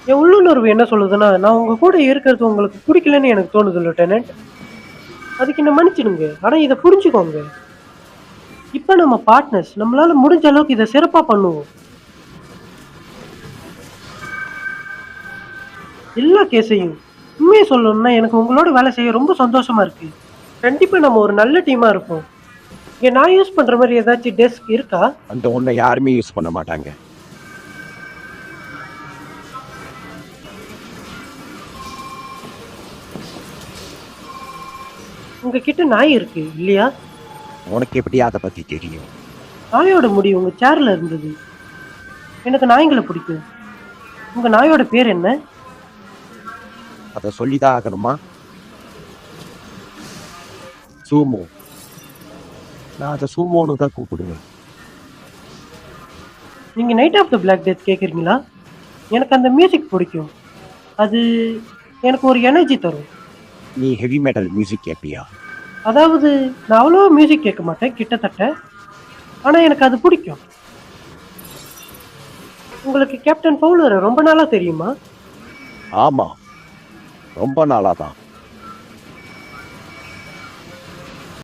என் உள்ளுணர்வு என்ன சொல்லுதுன்னா, நான் உங்க கூட இருக்கிறது உங்களுக்கு புடிக்கலன்னு எனக்கு தோணுது லெப்டினன்ட். அதுக்கு என்ன மன்னிச்சிடுங்க. ஆனா இத புரிஞ்சுக்கோங்க. இப்ப நம்ம பார்ட்னர்ஸ். நம்மளால முடிஞ்ச அளவுக்கு இத சிறப்பா பண்ணுவோம். எல்லா கேஸையும். உண்மைய சொல்லணும்னா எனக்கு உங்களோட வேலை செய்ய ரொம்ப சந்தோஷமா இருக்கு. கண்டிப்பா நம்ம ஒரு நல்ல டீமா இருப்போம். இங்க நான் யூஸ் பண்ற மாரி ஏதாச்சும் டெஸ்க் இருக்கா? அந்த ஒன்றை யாருமே யூஸ் பண்ண மாட்டாங்க. உங்ககிட்ட நாய் இருக்கு இல்லையா? உனக்கு எப்படி அதை பத்தி தெரியும்? நாயோட முடி உங்க சேர்ல இருந்தது. எனக்கு நாய்ங்கள பிடிக்கும். உங்க நாயோட பேர் என்ன? அதை சொல்லிதான் ஆகணுமா? சூமோ. நான் அதை சூமோன்னு தான் கூப்பிடுவேன். நீங்க night of the black death கேட்குறீங்களா? எனக்கு அந்த மியூசிக் பிடிக்கும். அது எனக்கு ஒரு எனர்ஜி தரும். நீ ஹெவி மெட்டல் மியூசிக் கேட்பியா? அதாவது நான் அவ்வளவா மியூசிக் கேட்க மாட்டேன் கிட்டத்தட்ட. ஆனா எனக்கு அது பிடிக்கும். உங்களுக்கு கேப்டன் ஃபவுலர ரொம்ப நாளா தெரியுமா? ஆமா, ரொம்ப நாளாதான்.